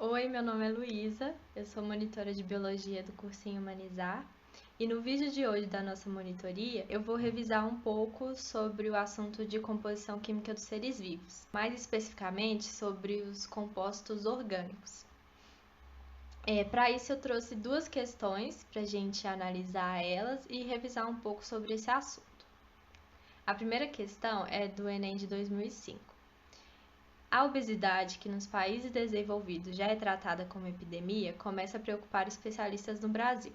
Oi, meu nome é Luísa, eu sou monitora de Biologia do cursinho Humanizar e no vídeo de hoje da nossa monitoria eu vou revisar um pouco sobre o assunto de composição química dos seres vivos, mais especificamente sobre os compostos orgânicos. Para isso eu trouxe duas questões para a gente analisar elas e revisar um pouco sobre esse assunto. A primeira questão é do Enem de 2005. A obesidade, que nos países desenvolvidos já é tratada como epidemia, começa a preocupar especialistas no Brasil.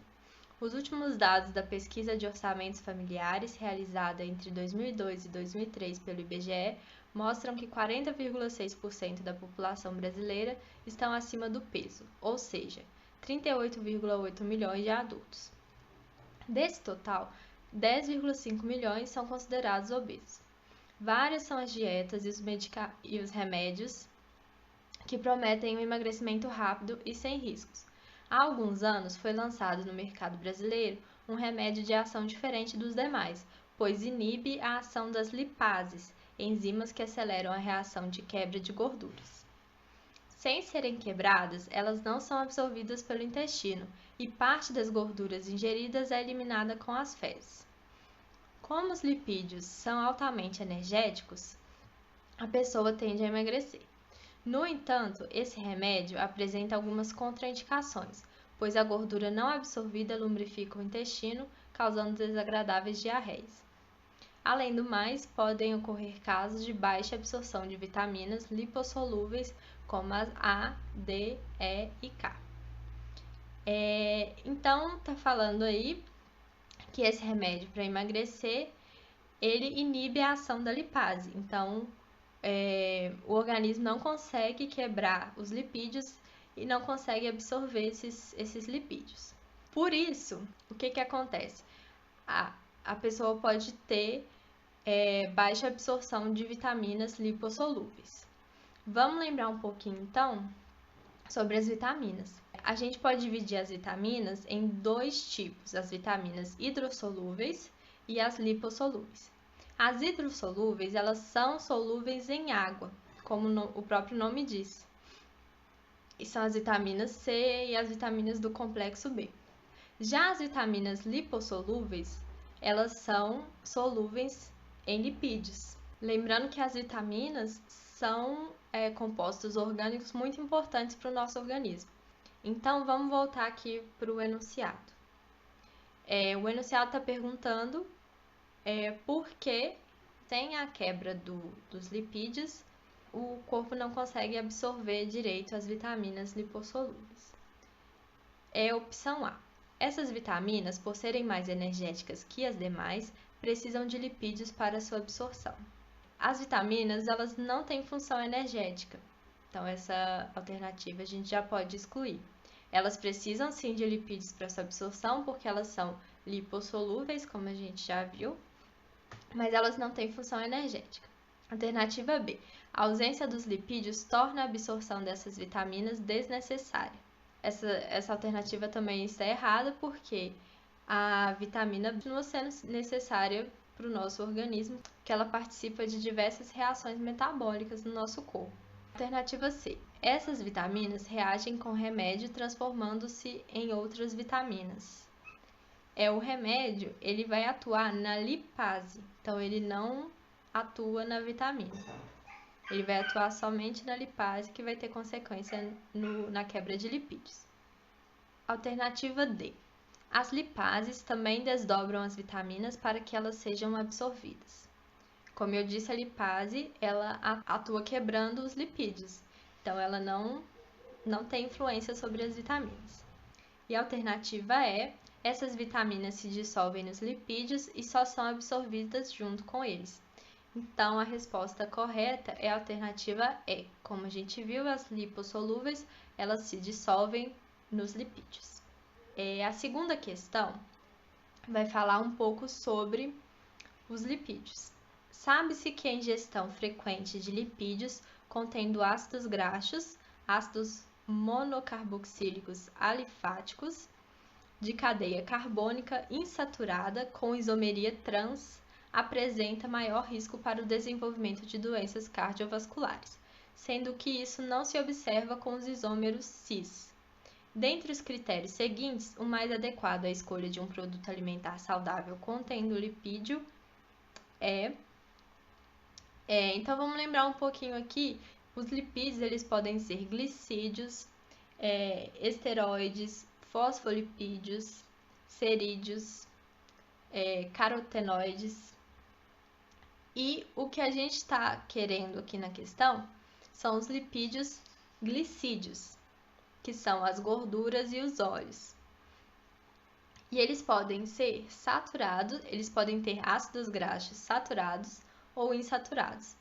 Os últimos dados da pesquisa de orçamentos familiares, realizada entre 2002 e 2003 pelo IBGE, mostram que 40,6% da população brasileira estão acima do peso, ou seja, 38,8 milhões de adultos. Desse total, 10,5 milhões são considerados obesos. Várias são as dietas e os remédios que prometem um emagrecimento rápido e sem riscos. Há alguns anos foi lançado no mercado brasileiro um remédio de ação diferente dos demais, pois inibe a ação das lipases, enzimas que aceleram a reação de quebra de gorduras. Sem serem quebradas, elas não são absorvidas pelo intestino e parte das gorduras ingeridas é eliminada com as fezes. Como os lipídios são altamente energéticos, a pessoa tende a emagrecer. No entanto, esse remédio apresenta algumas contraindicações, pois a gordura não absorvida lubrifica o intestino, causando desagradáveis diarreias. Além do mais, podem ocorrer casos de baixa absorção de vitaminas lipossolúveis como as A, D, E e K. Então, tá falando aí que esse remédio para emagrecer, ele inibe a ação da lipase. Então, o organismo não consegue quebrar os lipídios e não consegue absorver esses lipídios. Por isso, o que acontece? A pessoa pode ter baixa absorção de vitaminas lipossolúveis. Vamos lembrar um pouquinho, então, sobre as vitaminas. A gente pode dividir as vitaminas em dois tipos, as vitaminas hidrossolúveis e as lipossolúveis. As hidrossolúveis, elas são solúveis em água, como o próprio nome diz. E são as vitaminas C e as vitaminas do complexo B. Já as vitaminas lipossolúveis, elas são solúveis em lipídios. Lembrando que as vitaminas são compostos orgânicos muito importantes para o nosso organismo. Então, vamos voltar aqui para o enunciado. O enunciado está perguntando por que, sem a quebra dos lipídios, o corpo não consegue absorver direito as vitaminas lipossolúveis. Opção A. Essas vitaminas, por serem mais energéticas que as demais, precisam de lipídios para sua absorção. As vitaminas, elas não têm função energética, então essa alternativa a gente já pode excluir. Elas precisam sim de lipídios para sua absorção, porque elas são lipossolúveis, como a gente já viu, mas elas não têm função energética. Alternativa B. A ausência dos lipídios torna a absorção dessas vitaminas desnecessária. Essa alternativa também está errada, porque a vitamina continua sendo necessária para o nosso organismo, que ela participa de diversas reações metabólicas no nosso corpo. Alternativa C. Essas vitaminas reagem com o remédio transformando-se em outras vitaminas. O remédio, ele vai atuar na lipase, então ele não atua na vitamina. Ele vai atuar somente na lipase, que vai ter consequência na quebra de lipídios. Alternativa D. As lipases também desdobram as vitaminas para que elas sejam absorvidas. Como eu disse, a lipase, ela atua quebrando os lipídios, então ela não tem influência sobre as vitaminas. E a alternativa é: essas vitaminas se dissolvem nos lipídios e só são absorvidas junto com eles. Então, a resposta correta é a alternativa E. Como a gente viu, as lipossolúveis, elas se dissolvem nos lipídios. A segunda questão vai falar um pouco sobre os lipídios. Sabe-se que a ingestão frequente de lipídios contendo ácidos graxos, ácidos monocarboxílicos alifáticos, de cadeia carbônica insaturada com isomeria trans, apresenta maior risco para o desenvolvimento de doenças cardiovasculares. sendo que isso não se observa com os isômeros cis. Dentre os critérios seguintes, o mais adequado à escolha de um produto alimentar saudável contendo lipídio então vamos lembrar um pouquinho aqui, os lipídios eles podem ser glicídios, esteroides, fosfolipídios, cerídeos, carotenoides. E o que a gente está querendo aqui na questão são os lipídios glicídios, que são as gorduras e os óleos. E eles podem ser saturados, eles podem ter ácidos graxos saturados ou insaturados.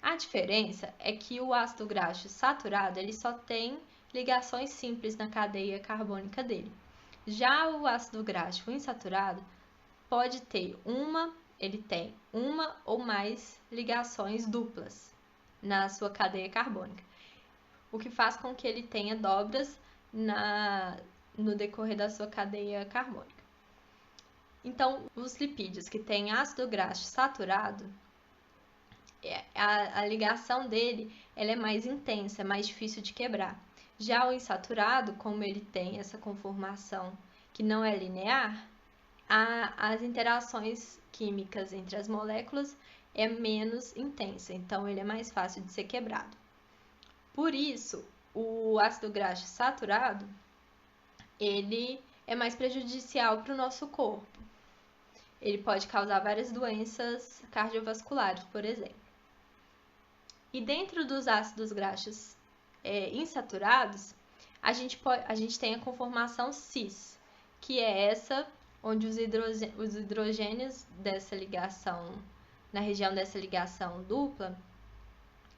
A diferença é que o ácido graxo saturado ele só tem ligações simples na cadeia carbônica dele. Já o ácido graxo insaturado pode ter ele tem uma ou mais ligações duplas na sua cadeia carbônica, o que faz com que ele tenha dobras no decorrer da sua cadeia carbônica. Então, os lipídios que têm ácido graxo saturado, a ligação dele ela é mais intensa, é mais difícil de quebrar. Já o insaturado, como ele tem essa conformação que não é linear, as interações químicas entre as moléculas é menos intensa, então ele é mais fácil de ser quebrado. Por isso, o ácido graxo saturado, ele é mais prejudicial para o nosso corpo. Ele pode causar várias doenças cardiovasculares, por exemplo. E dentro dos ácidos graxos insaturados, a gente tem a conformação cis, que é essa onde os hidrogênios dessa ligação, na região dessa ligação dupla,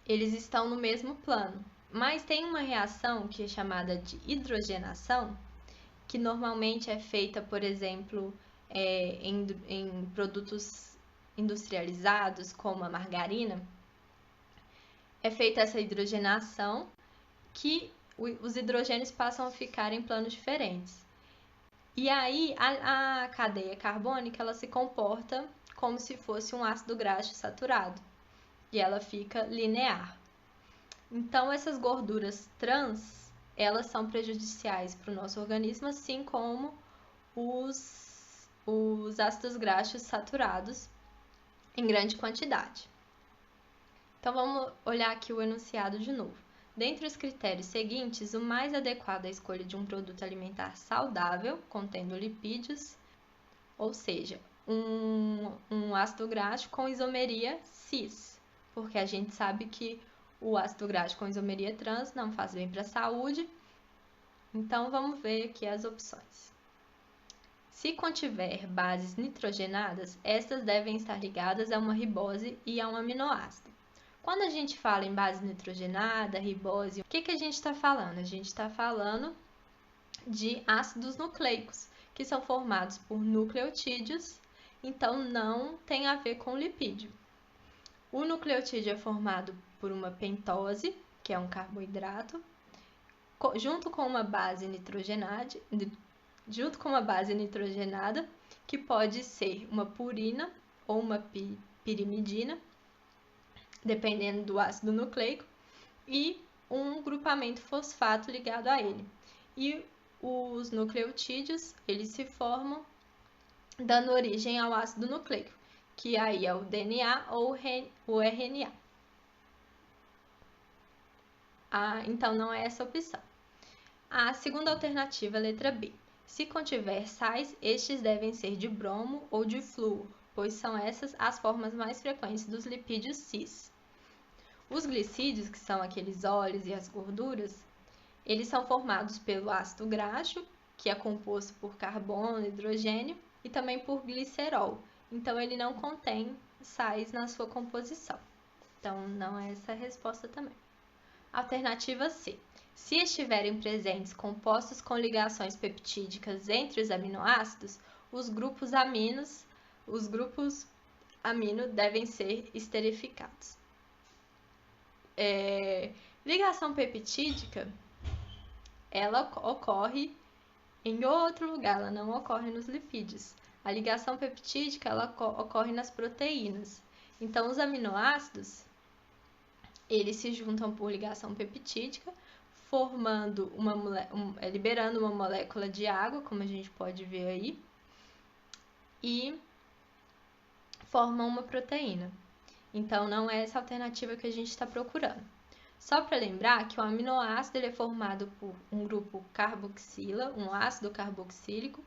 eles estão no mesmo plano. Mas tem uma reação que é chamada de hidrogenação, que normalmente é feita, por exemplo, em produtos industrializados, como a margarina. É feita essa hidrogenação que os hidrogênios passam a ficar em planos diferentes. E aí a cadeia carbônica ela se comporta como se fosse um ácido graxo saturado e ela fica linear. Então essas gorduras trans elas são prejudiciais para o nosso organismo, assim como os ácidos graxos saturados em grande quantidade. Então vamos olhar aqui o enunciado de novo. Dentre os critérios seguintes, o mais adequado à escolha de um produto alimentar saudável, contendo lipídios, ou seja, um ácido graxo com isomeria cis, porque a gente sabe que o ácido graxo com isomeria trans não faz bem para a saúde. Então vamos ver aqui as opções. Se contiver bases nitrogenadas, estas devem estar ligadas a uma ribose e a um aminoácido. Quando a gente fala em base nitrogenada, ribose, o que a gente está falando? A gente está falando de ácidos nucleicos, que são formados por nucleotídeos, então não tem a ver com lipídio. O nucleotídeo é formado por uma pentose, que é um carboidrato, junto com uma base nitrogenada, que pode ser uma purina ou uma pirimidina, dependendo do ácido nucleico, e um grupamento fosfato ligado a ele. E os nucleotídeos, eles se formam dando origem ao ácido nucleico, que aí é o DNA ou o RNA. Então não é essa opção. A segunda alternativa, letra B. Se contiver sais, estes devem ser de bromo ou de flúor, pois são essas as formas mais frequentes dos lipídios cis. Os glicídios, que são aqueles óleos e as gorduras, eles são formados pelo ácido graxo, que é composto por carbono, hidrogênio, e também por glicerol. Então, ele não contém sais na sua composição. Então, não é essa a resposta também. Alternativa C. Se estiverem presentes compostos com ligações peptídicas entre os aminoácidos, os grupos amino devem ser esterificados. Ligação peptídica, ela ocorre em outro lugar, ela não ocorre nos lipídios. A ligação peptídica, ela ocorre nas proteínas. Então, os aminoácidos, eles se juntam por ligação peptídica, formando liberando uma molécula de água, como a gente pode ver aí, e formam uma proteína. Então, não é essa alternativa que a gente está procurando. Só para lembrar que o aminoácido ele é formado por um grupo carboxila, um ácido carboxílico,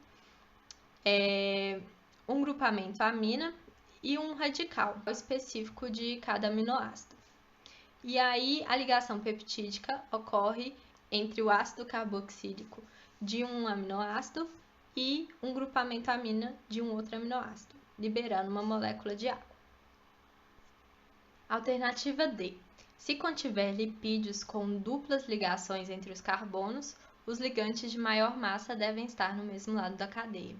um grupamento amina e um radical específico de cada aminoácido. E aí, a ligação peptídica ocorre entre o ácido carboxílico de um aminoácido e um grupamento amina de um outro aminoácido, liberando uma molécula de água. Alternativa D. Se contiver lipídios com duplas ligações entre os carbonos, os ligantes de maior massa devem estar no mesmo lado da cadeia.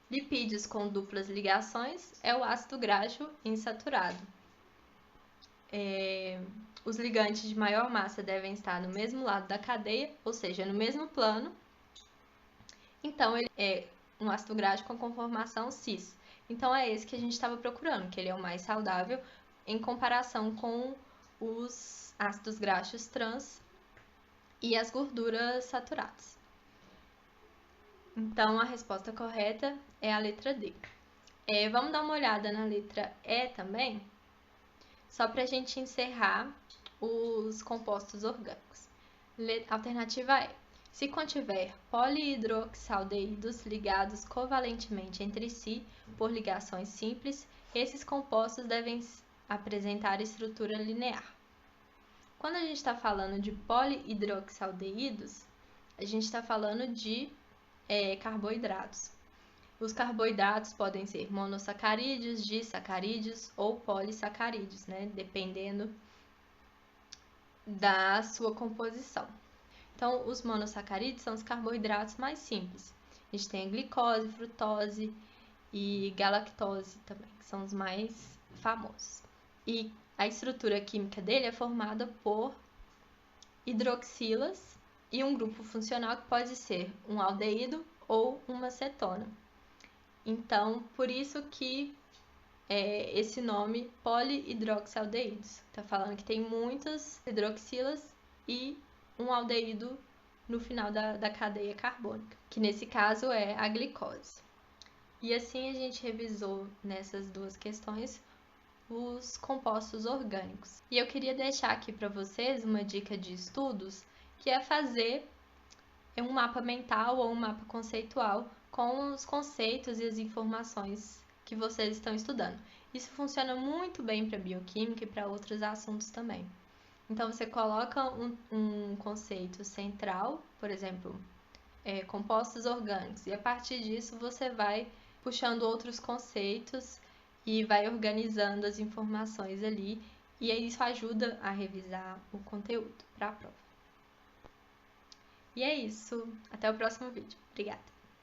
Lipídios com duplas ligações é o ácido graxo insaturado. Os ligantes de maior massa devem estar no mesmo lado da cadeia, ou seja, no mesmo plano. Então, ele é um ácido graxo com conformação cis. Então, é esse que a gente estava procurando, que ele é o mais saudável em comparação com os ácidos graxos trans e as gorduras saturadas. Então, a resposta correta é a letra D. Vamos dar uma olhada na letra E também, só para a gente encerrar os compostos orgânicos. Alternativa E. Se contiver polihidroxaldeídos ligados covalentemente entre si por ligações simples, esses compostos devem apresentar estrutura linear. Quando a gente está falando de polihidroxaldeídos, a gente está falando de carboidratos. Os carboidratos podem ser monossacarídeos, disacarídeos ou polissacarídeos, né? Dependendo da sua composição. Então, os monossacarídeos são os carboidratos mais simples. A gente tem a glicose, frutose e galactose também, que são os mais famosos. E a estrutura química dele é formada por hidroxilas e um grupo funcional que pode ser um aldeído ou uma cetona. Então, por isso que esse nome polihidroxaldeídos. Está falando que tem muitas hidroxilas e um aldeído no final da cadeia carbônica, que nesse caso é a glicose. E assim a gente revisou nessas duas questões os compostos orgânicos. E eu queria deixar aqui para vocês uma dica de estudos, que é fazer um mapa mental ou um mapa conceitual com os conceitos e as informações que vocês estão estudando. Isso funciona muito bem para bioquímica e para outros assuntos também. Então, você coloca um conceito central, por exemplo, compostos orgânicos, e a partir disso você vai puxando outros conceitos e vai organizando as informações ali, e isso ajuda a revisar o conteúdo para a prova. E é isso. Até o próximo vídeo. Obrigada!